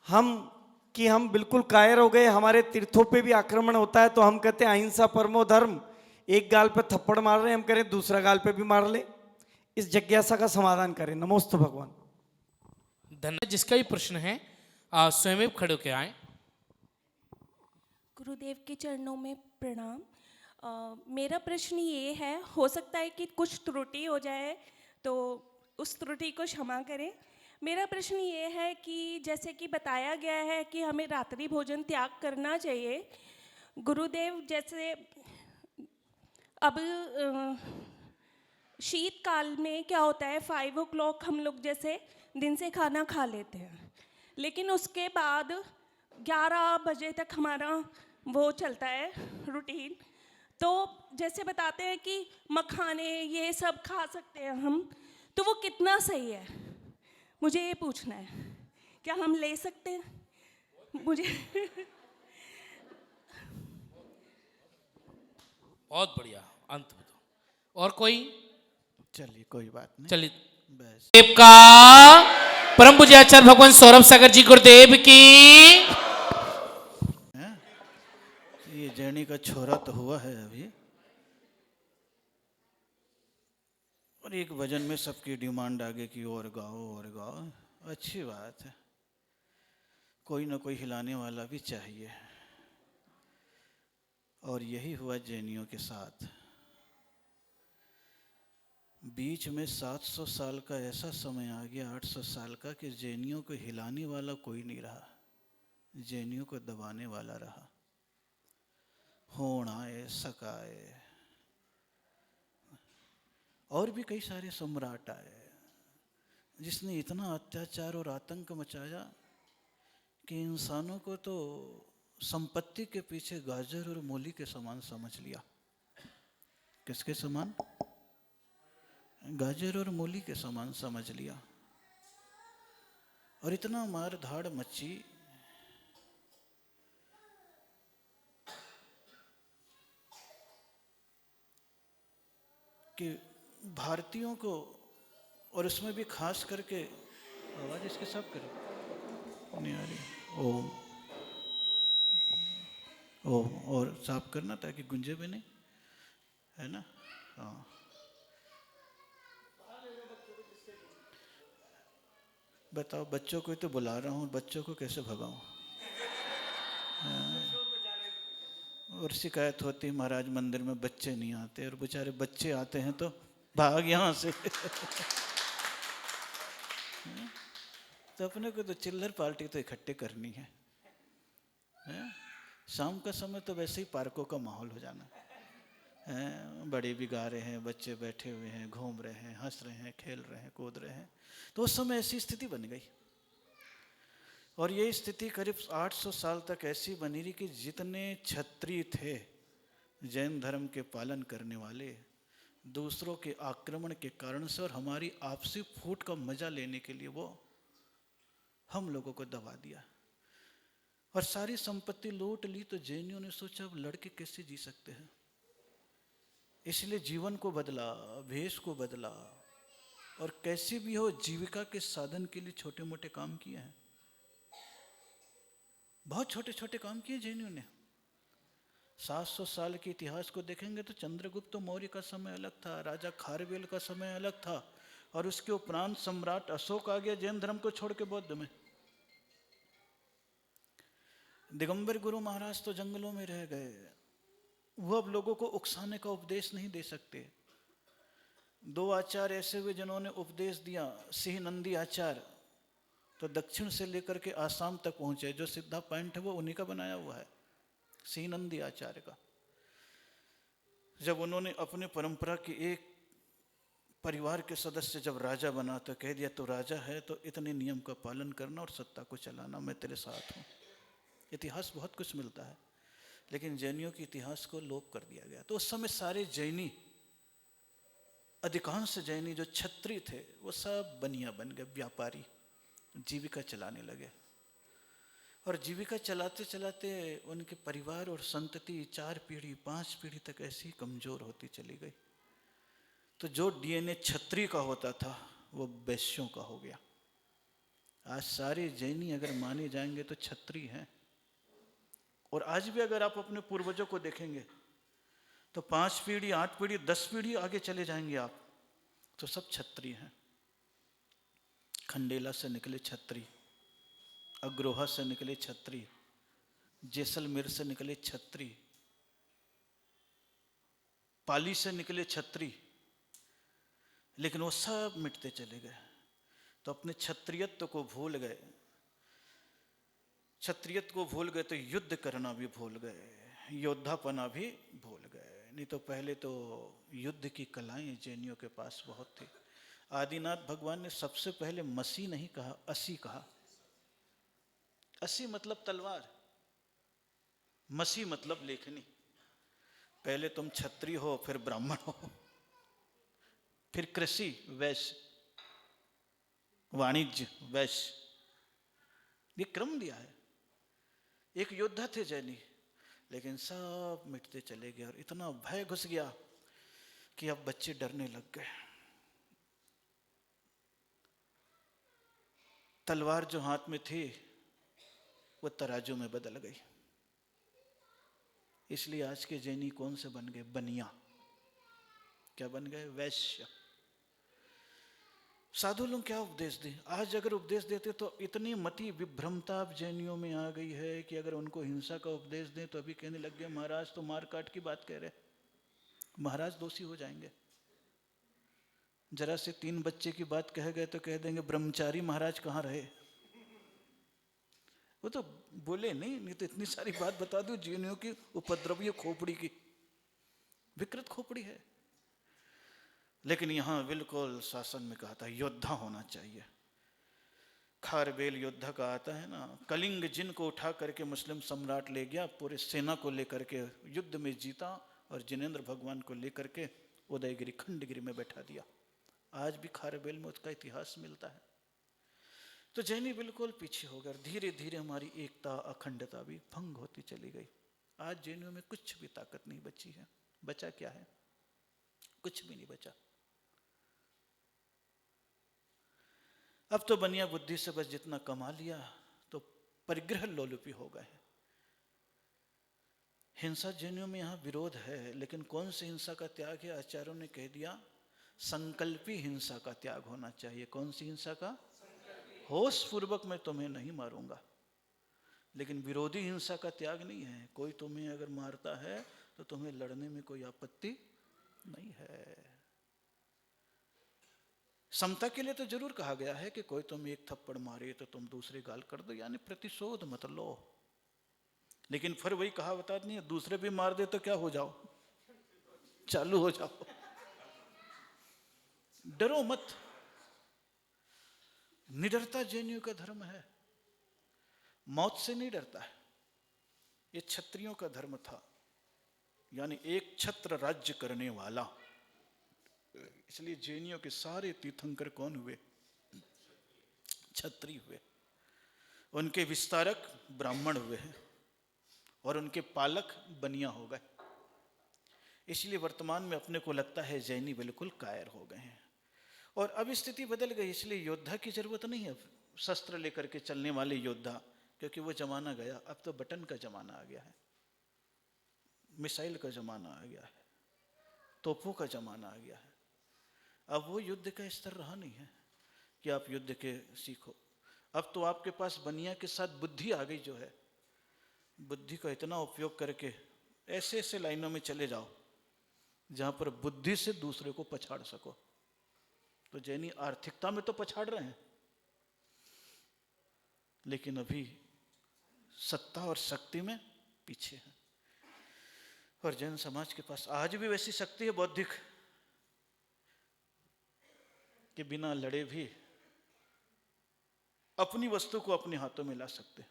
हम बिल्कुल कायर हो गए। हमारे तीर्थों पे भी आक्रमण होता है तो हम कहते हैं अहिंसा परमो धर्म। एक गाल पे थप्पड़ मार रहे हैं, हम करें दूसरा गाल पे भी मार ले। इस जिज्ञासा का समाधान करें। नमोस्तु भगवान। धन्यवाद। जिसका भी प्रश्न है स्वयं खड़े होकर आए। गुरुदेव के चरणों में प्रणाम। मेरा प्रश्न ये है, हो सकता है कि कुछ त्रुटि हो जाए तो उस त्रुटि को क्षमा करें। मेरा प्रश्न ये है कि जैसे कि बताया गया है कि हमें रात्रि भोजन त्याग करना चाहिए। गुरुदेव, जैसे अब शीतकाल में क्या होता है, 5 o'clock हम लोग जैसे दिन से खाना खा लेते हैं, लेकिन उसके बाद 11 बजे तक हमारा वो चलता है रूटीन। तो जैसे बताते हैं कि मखाने ये सब खा सकते हैं हम, तो वो कितना सही है, मुझे ये पूछना है, क्या हम ले सकते हैं? मुझे बहुत बढ़िया, अंत में तो और कोई? चलिए कोई बात नहीं, चलिए। बस देव का परम पूज्य आचार्य भगवान सौरभ सागर जी गुरुदेव की। ये जर्नी का छोरा तो हुआ है अभी, और एक भजन में सबकी डिमांड आगे की और गाओ, अच्छी बात है। कोई ना कोई हिलाने वाला भी चाहिए, और यही हुआ जैनियों के साथ। बीच में 700 साल का ऐसा समय आ गया, 800 साल का, कि जैनियों को हिलाने वाला कोई नहीं रहा, जैनियों को दबाने वाला रहा। होण आए, शक आए, और भी कई सारे सम्राट आए, जिसने इतना अत्याचार और आतंक मचाया कि इंसानों को तो संपत्ति के पीछे गाजर और मूली के समान समझ लिया। किसके समान? गाजर और मूली के समान समझ लिया। और इतना मार धाड़ मची कि भारतीयों को, और उसमें भी खास करके, आवाज इसके साफ करो, नहीं आ रही, ओम ओम, और साफ करना ताकि गुंजे भी नहीं, है ना? हाँ, बताओ, बच्चों को तो बुला रहा हूँ, बच्चों को कैसे भगाऊं? और शिकायत होती है महाराज मंदिर में बच्चे नहीं आते, और बेचारे बच्चे आते हैं तो भाग यहाँ से। तो अपने को तो चिल्लर पार्टी तो इकट्ठे करनी है। शाम का समय तो वैसे ही पार्कों का माहौल हो जाना है। बड़े भी गा रहे हैं, बच्चे बैठे हुए हैं, घूम रहे हैं, हंस रहे हैं, खेल रहे हैं, कूद रहे हैं। तो उस समय ऐसी स्थिति बन गई, और ये स्थिति करीब 800 साल तक ऐसी बनी रही कि जितने क्षत्रिय थे जैन धर्म के पालन करने वाले, दूसरों के आक्रमण के कारण से और हमारी आपसी फूट का मजा लेने के लिए वो हम लोगों को दबा दिया और सारी संपत्ति लूट ली। तो जैनियों ने सोचा अब लड़के कैसे जी सकते हैं, इसलिए जीवन को बदला, भेष को बदला, और कैसे भी हो जीविका के साधन के लिए छोटे मोटे काम किए हैं। बहुत छोटे छोटे काम किए जैनियों ने। 700 साल के इतिहास को देखेंगे तो चंद्रगुप्त मौर्य का समय अलग था, राजा खारवेल का समय अलग था, और उसके उपरांत सम्राट अशोक आ गया जैन धर्म को छोड़ के बौद्ध में। दिगंबर गुरु महाराज तो जंगलों में रह गए, वो अब लोगों को उकसाने का उपदेश नहीं दे सकते। 2 आचार्य ऐसे हुए जिन्होंने उपदेश दिया, सिंह नंदी आचार्य, तो दक्षिण से लेकर के आसाम तक पहुंचे। जो सिद्धा पॉइंट है वो उन्हीं का बनाया हुआ है, सिंह नंदी आचार्य का। जब उन्होंने अपने परंपरा के एक परिवार के सदस्य जब राजा बना तो कह दिया तो राजा है तो इतने नियम का पालन करना और सत्ता को चलाना, मैं तेरे साथ हूँ। इतिहास बहुत कुछ मिलता है, लेकिन जैनियों के इतिहास को लोप कर दिया गया। तो उस समय सारे जैनी, अधिकांश जैनी जो क्षत्रिय थे वो सब बनिया बन गए, व्यापारी, जीविका चलाने लगे। और जीविका चलाते चलाते उनके परिवार और संतति 4 पीढ़ी 5 पीढ़ी तक ऐसी ही कमजोर होती चली गई। तो जो डीएनए क्षत्रिय का होता था वो वैश्यों का हो गया। आज सारे जैनी अगर माने जाएंगे तो क्षत्रिय हैं। और आज भी अगर आप अपने पूर्वजों को देखेंगे तो 5 पीढ़ी, 8 पीढ़ी, 10 पीढ़ी आगे चले जाएंगे आप, तो सब क्षत्रिय हैं। खंडेला से निकले क्षत्रिय, अग्रोहा से निकले क्षत्रिय, जैसलमेर से निकले क्षत्रिय, पाली से निकले क्षत्रिय, लेकिन वो सब मिटते चले गए। तो अपने क्षत्रियत्व को भूल गए। क्षत्रियत्व को भूल गए तो युद्ध करना भी भूल गए, योद्धापना भी भूल गए। नहीं तो पहले तो युद्ध की कलाएं जैनियों के पास बहुत थी। आदिनाथ भगवान ने सबसे पहले मसी नहीं कहा, असी कहा। असी मतलब तलवार, मसी मतलब लेखनी। पहले तुम क्षत्रिय हो, फिर ब्राह्मण हो, फिर कृषि, वैश्य, वाणिज्य, वैश्य, ये क्रम दिया है। एक योद्धा थे जैनी, लेकिन सब मिटते चले गए और इतना भय घुस गया कि अब बच्चे डरने लग गए। तलवार जो हाथ में थी वो तराजू में बदल गई। इसलिए आज के जैनी कौन से बन गए? बनिया। क्या बन गए? वैश्य। साधु लोग क्या उपदेश दें? आज अगर उपदेश देते तो इतनी मति विभ्रमता अब जैनियों में आ गई है कि अगर उनको हिंसा का उपदेश दें तो अभी कहने लग गए महाराज तो मार काट की बात कह रहे, महाराज दोषी हो जाएंगे। जरा से 3 बच्चे की बात कह गए तो कह देंगे ब्रह्मचारी महाराज कहाँ रहे। वो तो बोले नहीं तो इतनी सारी बात बता दूं जैनियों की उपद्रवीय खोपड़ी की, विकृत खोपड़ी है। लेकिन यहां बिल्कुल शासन में कहा था योद्धा होना चाहिए। खारबेल योद्धा का आता है ना, कलिंग जिन को उठा करके मुस्लिम सम्राट ले गया, पूरे सेना को लेकर के युद्ध में जीता और जिनेंद्र भगवान को लेकर के उदयगिरी खंडगिरी में बैठा दिया। आज भी खारबेल में उसका इतिहास मिलता है। तो जैनी बिल्कुल पीछे हो गए। धीरे धीरे हमारी एकता अखंडता भी भंग होती चली गई। आज जैनियों में कुछ भी ताकत नहीं बची है। बचा क्या है? कुछ भी नहीं बचा। अब तो बनिया बुद्धि से बस जितना कमा लिया तो परिग्रह लोलुपी हो गए। हिंसा जैनियों में यहाँ विरोध है, लेकिन कौन सी हिंसा का त्याग है? आचार्यों ने कह दिया संकल्पी हिंसा का त्याग होना चाहिए। कौन सी हिंसा का? होश पूर्वक मैं तुम्हें नहीं मारूंगा, लेकिन विरोधी हिंसा का त्याग नहीं है। कोई तुम्हें अगर मारता है तो तुम्हें लड़ने में कोई आपत्ति नहीं है। समता के लिए तो जरूर कहा गया है कि कोई तुम एक थप्पड़ मारे तो तुम दूसरे गाल कर दो, यानी प्रतिशोध मत लो। लेकिन फिर वही कहावत नहीं है, दूसरे भी मार दे तो क्या हो जाओ, चालू हो जाओ। डरो मत। निडरता जैनियों का धर्म है, मौत से नहीं डरता है। ये क्षत्रियों का धर्म था, यानी एक छत्र राज्य करने वाला। इसलिए जैनियों के सारे तीर्थंकर कौन हुए? क्षत्रिय हुए। उनके विस्तारक ब्राह्मण हुए हैं और उनके पालक बनिया हो गए। इसलिए वर्तमान में अपने को लगता है जैनी बिल्कुल कायर हो गए हैं। और अब स्थिति बदल गई, इसलिए योद्धा की जरूरत नहीं है, शस्त्र लेकर के चलने वाले योद्धा, क्योंकि वो जमाना गया। अब तो बटन का जमाना आ गया है, मिसाइल का जमाना आ गया है, तोपों का जमाना आ गया है। अब वो युद्ध का स्तर रहा नहीं है कि आप युद्ध के सीखो। अब तो आपके पास बनिया के साथ बुद्धि आ गई जो है। बुद्धि का इतना उपयोग करके ऐसे ऐसे लाइनों में चले जाओ जहां पर बुद्धि से दूसरे को पछाड़ सको। तो जैनी आर्थिकता में तो पछाड़ रहे हैं, लेकिन अभी सत्ता और शक्ति में पीछे हैं। और जैन समाज के पास आज भी वैसी शक्ति है बौद्धिक कि बिना लड़े भी अपनी वस्तु को अपने हाथों में ला सकते।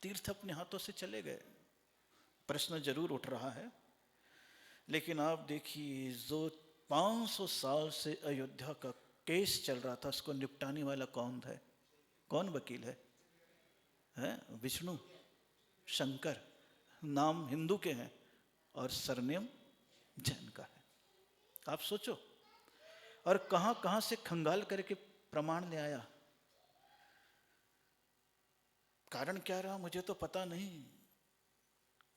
तीर्थ अपने हाथों से चले गए। प्रश्न जरूर उठ रहा है, लेकिन आप देखिए जो 500 साल से अयोध्या का केस चल रहा था, उसको निपटाने वाला कौन है? कौन वकील है? विष्णु शंकर। नाम हिंदू के हैं और सरनेम जैन का है। आप सोचो, और कहां कहां से खंगाल करके प्रमाण ले आया। कारण क्या रहा मुझे तो पता नहीं,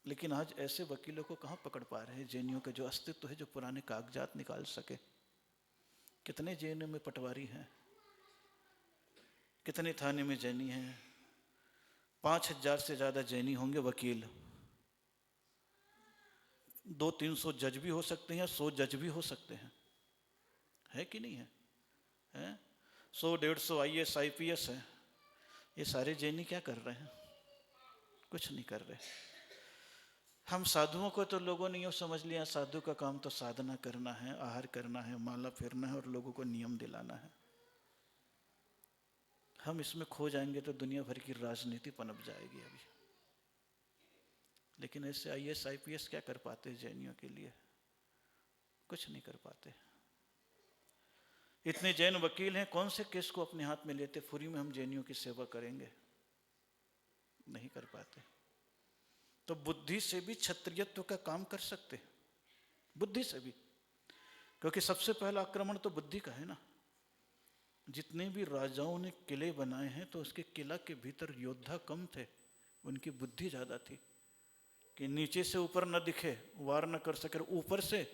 लेकिन आज ऐसे वकीलों को कहाँ पकड़ पा रहे हैं, जैनियों का जो अस्तित्व है, जो पुराने कागजात निकाल सके। कितने जैनियों में पटवारी हैं, कितने थाने में जैनी हैं। 5000 से ज़्यादा जैनी होंगे वकील। 200-300 जज भी हो सकते हैं या 100 जज भी हो सकते हैं, है कि नहीं है, हैं? 100-150 IAS IPS है। ये सारे जैनी क्या कर रहे हैं? कुछ नहीं कर रहे। हम साधुओं को तो लोगों ने यूँ समझ लिया, साधु का काम तो साधना करना है, आहार करना है, माला फेरना है और लोगों को नियम दिलाना है। हम इसमें खो जाएंगे तो दुनिया भर की राजनीति पनप जाएगी अभी। लेकिन ऐसे IAS IPS क्या कर पाते हैं जैनियों के लिए? कुछ नहीं कर पाते। इतने जैन वकील हैं, कौन से केस को अपने हाथ में लेते फ्री में हम जैनियों की सेवा करेंगे? नहीं कर पाते। तो बुद्धि से भी क्षत्रियत्व का काम कर सकते, बुद्धि से भी, क्योंकि सबसे पहला आक्रमण तो बुद्धि का है ना। जितने भी राजाओं ने किले बनाए हैं तो उसके किला के भीतर योद्धा कम थे, उनकी बुद्धि ज्यादा थी कि नीचे से ऊपर न दिखे, वार न कर सके, ऊपर से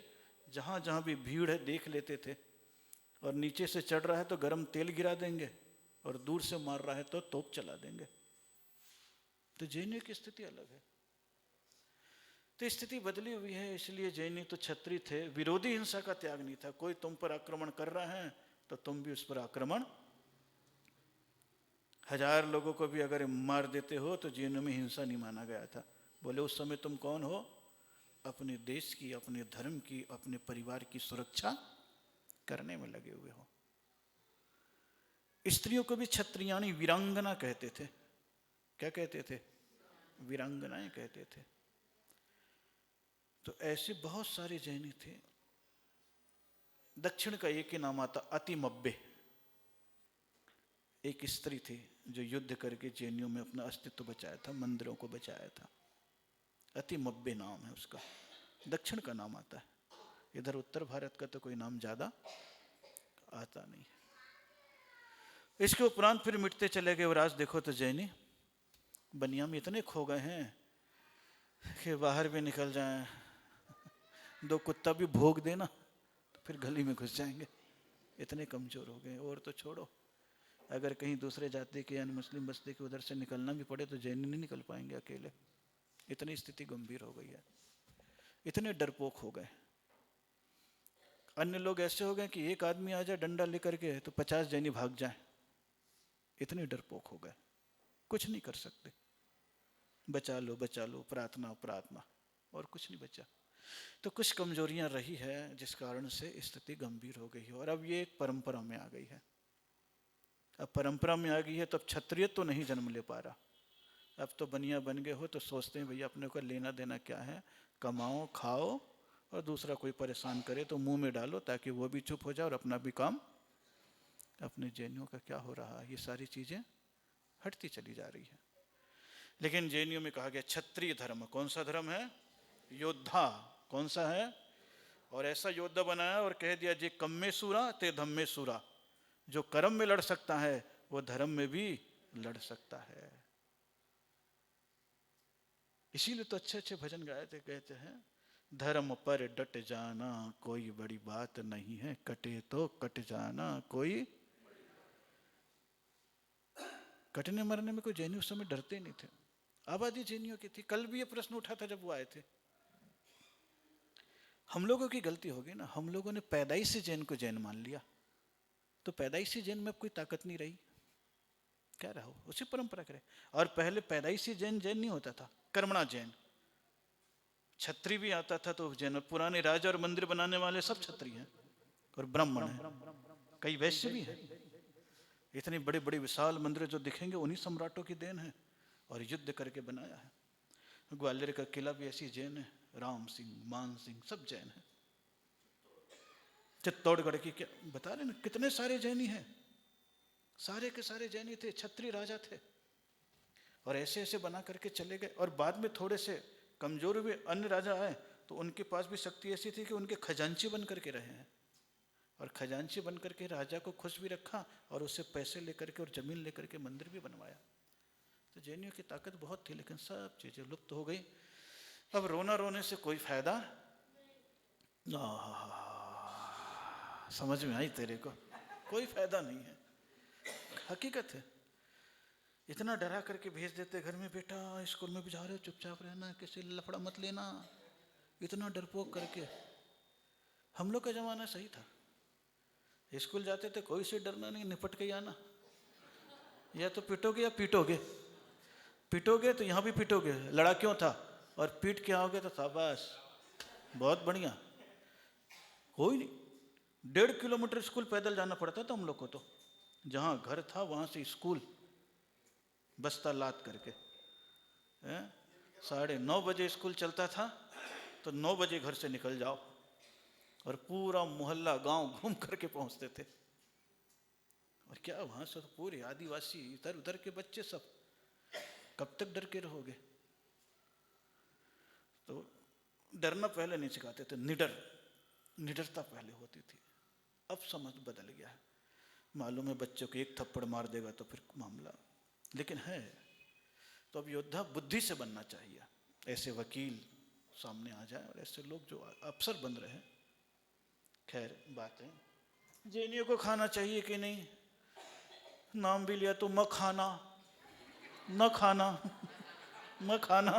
जहां जहां भी भीड़ है देख लेते थे, और नीचे से चढ़ रहा है तो गर्म तेल गिरा देंगे, और दूर से मार रहा है तो तोप चला देंगे। तो जैनियों की स्थिति अलग है। तो स्थिति बदली हुई है, इसलिए जैनी तो क्षत्रिय थे, विरोधी हिंसा का त्याग नहीं था। कोई तुम पर आक्रमण कर रहा है तो तुम भी उस पर आक्रमण। 1000 लोगों को भी अगर मार देते हो तो जैनों में हिंसा नहीं माना गया था। बोले उस समय तुम कौन हो? अपने देश की, अपने धर्म की, अपने परिवार की सुरक्षा करने में लगे हुए हो। स्त्रियों को भी क्षत्रियाणी वीरांगना कहते थे। क्या कहते थे? वीरांगनाएं कहते थे। तो ऐसे बहुत सारे जैनी थे। दक्षिण का एक ही नाम आता, अतिमब्बे। एक स्त्री थी जो युद्ध करके जैनियों में अपना अस्तित्व बचाया था, मंदिरों को बचाया था। अतिमब्बे नाम है उसका, दक्षिण का नाम आता है। इधर उत्तर भारत का तो कोई नाम ज्यादा आता नहीं है। इसके उपरांत फिर मिटते चले गए। और आज देखो तो जैनी बनिया में इतने खो गए हैं कि बाहर भी निकल जाएं, 2 कुत्ता भी भोग देना तो फिर गली में घुस जाएंगे, इतने कमजोर हो गए। और तो छोड़ो, अगर कहीं दूसरे जाति के या मुस्लिम बस्ती के उधर से निकलना भी पड़े तो जैनी नहीं निकल पाएंगे अकेले। इतनी स्थिति गंभीर हो गई है, इतने डरपोक हो गए। अन्य लोग ऐसे हो गए कि एक आदमी आ जाए डंडा लेकर के तो 50 जैनी भाग जाए, इतने डरपोक हो गए, कुछ नहीं कर सकते। बचा लो बचा लो, प्रार्थना प्रार्थना, और कुछ नहीं बचा। तो कुछ कमजोरियां रही है जिस कारण से स्थिति गंभीर हो गई है। और अब ये एक परंपरा में आ गई है। अब परंपरा में आ गई है तो अब क्षत्रिय तो नहीं जन्म ले पा रहा। अब तो बनिया बन गए हो तो सोचते हैं भैया अपने को लेना देना क्या है, कमाओ खाओ, और दूसरा कोई परेशान करे तो मुंह में डालो ताकि वो भी चुप हो जाए और अपना भी काम। अपने जैनियों का क्या हो रहा है? ये सारी चीजें हटती चली जा रही है। लेकिन जैनियों में कहा गया क्षत्रिय धर्म। कौन सा धर्म है? योद्धा। कौन सा है? और ऐसा योद्धा बनाया और कह दिया जे कम्मे सूरा ते धम्मे सूरा। जो कर्म में लड़ सकता है वो धर्म में भी लड़ सकता है। इसीलिए तो अच्छे अच्छे भजन गाए थे, कहते हैं धर्म पर डट जाना कोई बड़ी बात नहीं है, कटे तो कट जाना कोई। कटने मरने में कोई जैनी उस समय डरते नहीं थे। आबादी जैनियों की थी। कल भी ये प्रश्न उठा था जब वो आए थे। हम लोगों की गलती होगी ना, हम लोगों ने पैदाइशी जैन को जैन मान लिया, तो पैदाइशी जैन में अब कोई ताकत नहीं रही। क्या रहा हो, उसी परंपरा करे। और पहले पैदाइशी जैन जैन नहीं होता था, कर्मणा जैन। छत्री भी आता था तो जैन। पुराने राजा और मंदिर बनाने वाले सब क्षत्रिय हैं और ब्राह्मण हैं, कई वैश्य भी हैं। इतने बड़े बड़े विशाल मंदिर जो दिखेंगे उन्हीं सम्राटों की देन है और युद्ध करके बनाया है। ग्वालियर का किला भी ऐसी जैन है, राम सिंह, मान सिंह सब जैन है। चित्तौड़गढ़ की क्या बता रहे ना, कितने सारे जैनी हैं, सारे के सारे जैनी थे, क्षत्रिय राजा थे। और ऐसे ऐसे बना करके चले गए। और बाद में थोड़े से कमजोर हुए अन्य राजा आए तो उनके पास भी शक्ति ऐसी थी कि उनके खजांची बन करके रहे हैं। और खजांची बन करके राजा को खुश भी रखा और उससे पैसे लेकर के और जमीन लेकर के मंदिर भी बनवाया। तो जैनियों की ताकत बहुत थी, लेकिन सब चीजें लुप्त हो गई। अब रोना रोने से कोई फायदा समझ में आई तेरे को? कोई फायदा नहीं है, हकीकत है। इतना डरा करके भेज देते घर में, बेटा स्कूल में भी जा रहे हो, चुपचाप रहना, किसी लफड़ा मत लेना, इतना डरपोक करके। हम लोग का जमाना सही था, स्कूल जाते थे कोई से डरना नहीं, निपट के ही आना। या तो पिटोगे या पीटोगे, पिटोगे तो यहाँ भी पिटोगे, लड़ा क्यों था, और पीट के आओगे तो शाबाश, बहुत बढ़िया। कोई नहीं, 1.5 किलोमीटर स्कूल पैदल जाना पड़ता था हम लोग को। तो जहाँ घर था वहाँ से स्कूल बस्ता लाद करके 9:30 बजे स्कूल चलता था, तो 9 बजे घर से निकल जाओ और पूरा मोहल्ला गांव घूम करके पहुंचते थे। और क्या वहाँ से तो पूरे आदिवासी इधर उधर के बच्चे सब, कब तक डर के रहोगे? तो डरना पहले नहीं सिखाते थे, निडरता पहले होती थी। अब समझ बदल गया है, मालूम है बच्चों को एक थप्पड़ मार देगा तो फिर मामला, लेकिन है तो अब योद्धा बुद्धि से बनना चाहिए। ऐसे वकील सामने आ जाए और ऐसे लोग जो अफसर बन रहे हैं। खैर बात है, जेएनयू को खाना चाहिए कि नहीं? नाम भी लिया तो मखाना, न खाना, मखाना,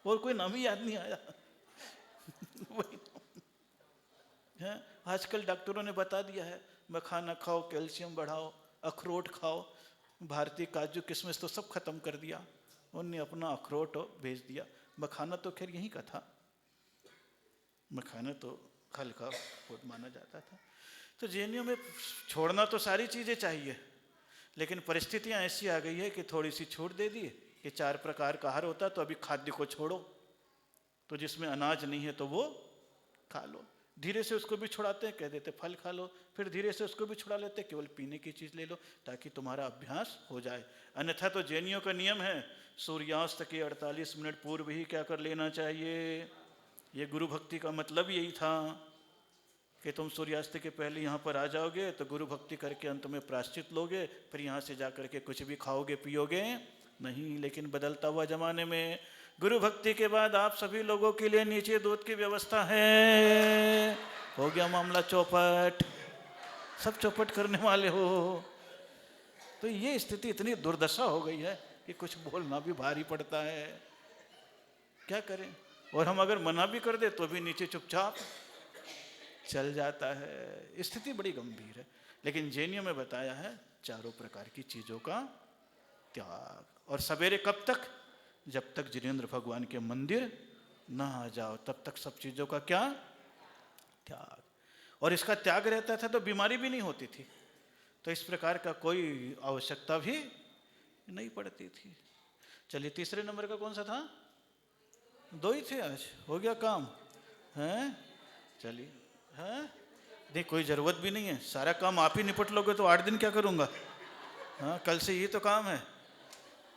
और कोई नाम ही याद नहीं आया। वही है, आजकल डॉक्टरों ने बता दिया है, मखाना खाओ, कैल्शियम बढ़ाओ, अखरोट खाओ। भारतीय काजू किशमिश तो सब खत्म कर दिया, उनने अपना अखरोट भेज दिया। मखाना तो खैर यहीं का था, मखाना तो खल का फूड माना जाता था। तो जेएनयू में छोड़ना तो सारी चीज़ें चाहिए, लेकिन परिस्थितियां ऐसी आ गई है कि थोड़ी सी छूट दे दी कि 4 प्रकार का आहार होता, तो अभी खाद्य को छोड़ो, तो जिसमें अनाज नहीं है तो वो खा लो। धीरे से उसको भी छुड़ाते हैं, कह देते फल खा लो, फिर धीरे से उसको भी छुड़ा लेते, केवल पीने की चीज़ ले लो ताकि तुम्हारा अभ्यास हो जाए। अन्यथा तो जेएनयू का नियम है, सूर्यास्त के 48 मिनट पूर्व ही क्या कर लेना चाहिए। ये गुरु भक्ति का मतलब यही था कि तुम सूर्यास्त के पहले यहाँ पर आ जाओगे तो गुरु भक्ति करके अंत में प्रायश्चित लोगे, फिर यहाँ से जा करके कुछ भी खाओगे पियोगे नहीं। लेकिन बदलता हुआ जमाने में गुरु भक्ति के बाद आप सभी लोगों के लिए नीचे दूध की व्यवस्था है। हो गया मामला चौपट, सब चौपट करने वाले हो। तो ये स्थिति इतनी दुर्दशा हो गई है कि कुछ बोलना भी भारी पड़ता है, क्या करें। और हम अगर मना भी कर दे तो भी नीचे चुपचाप चल जाता है। स्थिति बड़ी गंभीर है। लेकिन जेएनयू में बताया है 4 प्रकार की चीज़ों का त्याग। और सवेरे कब तक? जब तक जिनेंद्र भगवान के मंदिर ना आ जाओ तब तक सब चीज़ों का क्या? त्याग। और इसका त्याग रहता था तो बीमारी भी नहीं होती थी, तो इस प्रकार का कोई आवश्यकता भी नहीं पड़ती थी। चलिए तीसरे नंबर का कौन सा था? 2 ही थे आज, हो गया काम हैं। चलिए हैं, नहीं कोई ज़रूरत भी नहीं है, सारा काम आप ही निपट लोगे तो 8 दिन क्या करूँगा। हाँ, कल से ये तो काम है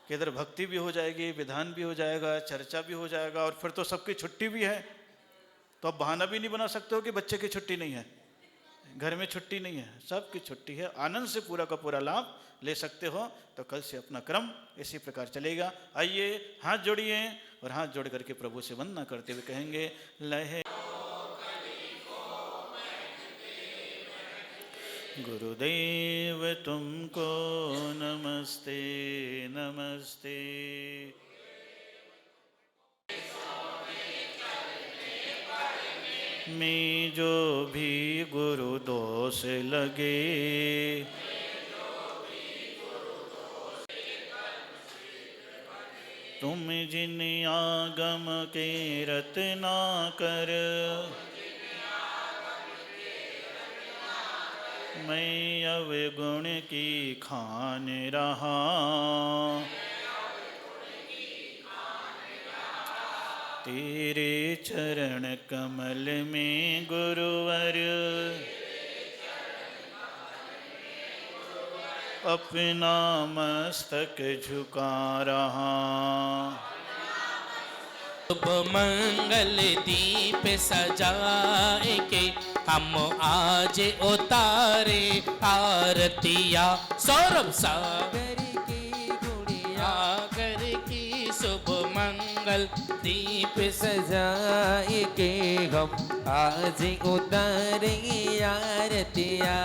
कि इधर भक्ति भी हो जाएगी, विधान भी हो जाएगा, चर्चा भी हो जाएगा, और फिर तो सबकी छुट्टी भी है। तो अब बहाना भी नहीं बना सकते हो कि बच्चे की छुट्टी नहीं है, घर में छुट्टी नहीं है, सबकी छुट्टी है। आनंद से पूरा का पूरा लाभ ले सकते हो। तो कल से अपना क्रम इसी प्रकार चलेगा। आइए हाथ जोड़िए और हाथ जोड़ करके प्रभु से वंदना करते हुए कहेंगे, लहे गुरुदेव तुमको नमस्ते नमस्ते। में जो भी गुरु दोष लगे, तुम जिन आगम के रत्ना कर, मैं अवगुण की खान रहा। तेरे चरण कमल में गुरुवर, अपना मस्तक झुका रहा। शुभ मंगल दीप सजाए के हम आज उतारे आरतिया। सौरभ सागर की गुड़िया कर की शुभ मंगल मंगल दीप सजाए के हम आज उतारे आरतिया।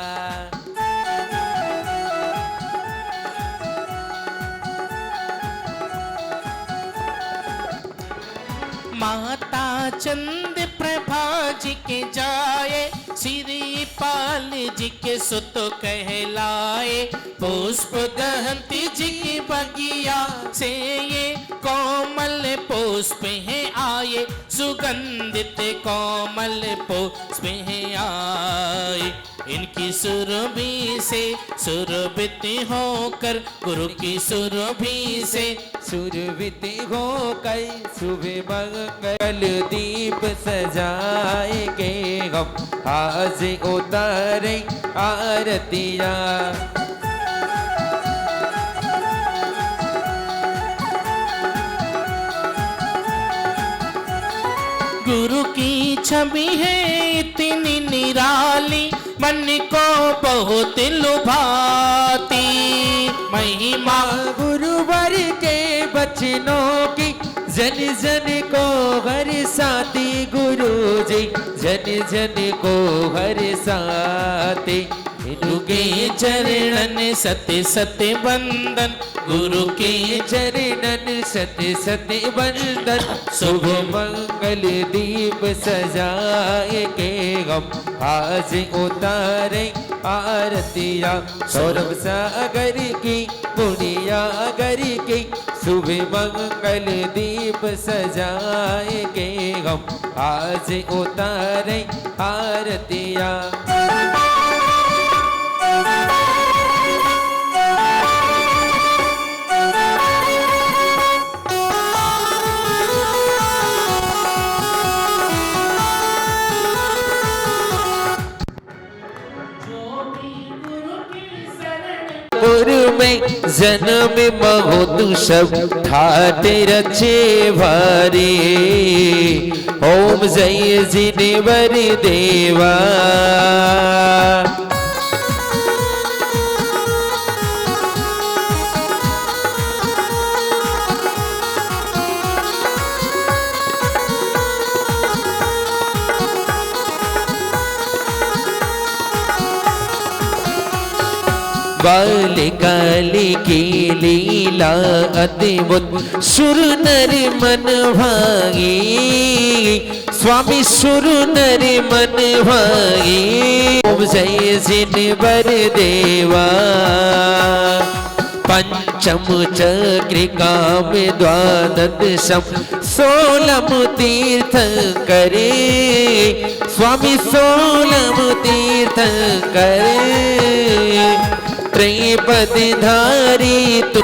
माता चंद प्रभा जी के जाए, श्री पाल जी के सुत कहलाए। पुष्प दहंती जी की बगिया से ये कोमल पुष्प हैं आए, सुगंधित कोमल पुष्प हैं आए। इनकी सुरभि से सुरभित होकर, गुरु की सुरभि से सुरभित होकर सुबह मंगल दीप सजाए के हम आज उतारे आरतिया। गुरु की छवि है इतनी निराली, मन को बहुत लुभाती। महिमा गुरुवर के बचनों की जन जन को हरसाती, गुरु जी जन जन को हरसाती। गुरु के चरणन सत्य सत्य बंदन, गुरु के चरणन सत्य सत्य बंदन। शुभ मंगल दीप सजाए के हम आज उतारे आरतिया। सौरभ सागर की पुनिया गर की शुभ मंगल दीप सजाए के हम आज उतारे आरतिया। गुरु में जन्म महोत्सव ठाट रचे भारी। ओम जय जिनेवर देवा। बाल काली की लीला अद्भुत, सुर नर मन भागी। स्वामी सुर नर मन भागी। ओम जय जिनेवर देवा। पंचम चक्रिका में द्वादश सम 16 तीर्थ करे। स्वामी 16 तीर्थ करे। त्रिपद धारी तु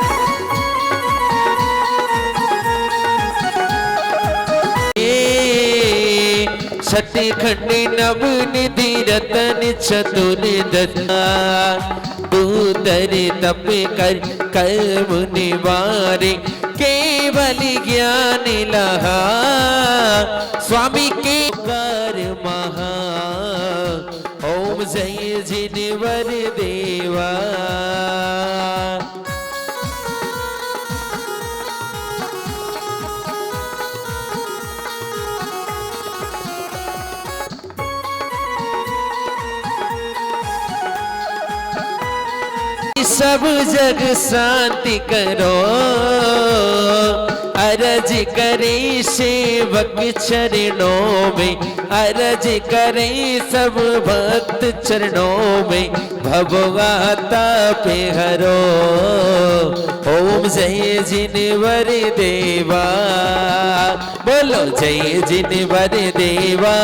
छठखंड नव निधि रतन चतुर्दशा। दूतर तप कर कर्म निवारे, केवल ज्ञान लहा। स्वामी के कर महा। ओम जय जिनेवर देवा। सब जग शांति करो, अरज करे सेवक चरणों में। अरज करे सब भक्त चरणों में। भवगाता पे हरो। ओम जय जिनेवर देवा। बोलो जय जिनेवर देवा।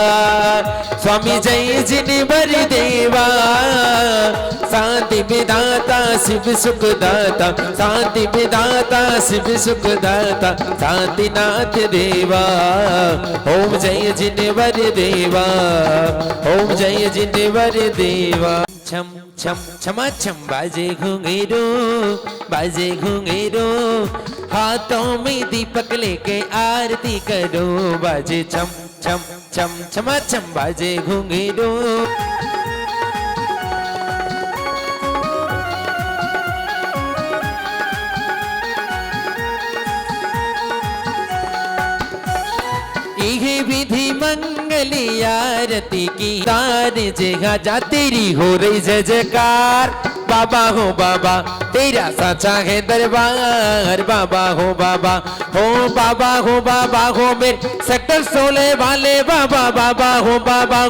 स्वामी जय जिनेवर देवा। शांति विदाता शिव सुख दाता। शांति विदाता शिव सुख दाता। शांतिनाथ देवा। ओम जय जिनेवर देवा। ओम जय जिनेवर देवा। छम छम छमा छम बाजे घुंघरू, बाजे घुंघरू। हाथों में दीपक लेके आरती करो। बाजे छम छम छम छमा छम बाजे घुंघरू। मंगली आरती की तार जगह जा तेरी हो रही जय जयकार बाबा हो बाबा तेरा साचा है दरबार बाबा हो बाबा हो बाबा हो बाबा हो मेरे सेक्टर 16 वाले बाबा बाबा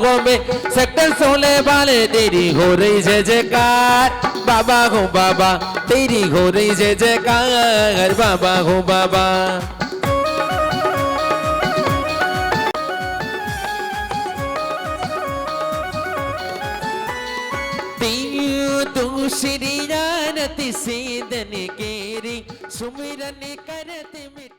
हो मेरे सेक्टर 16 वाले तेरी हो रही जय जयकार बाबा हो बाबा तेरी हो रही जय जयकार बाबा हो बाबा तू श्री आरती सीधन केरी सुमिरन करत मिट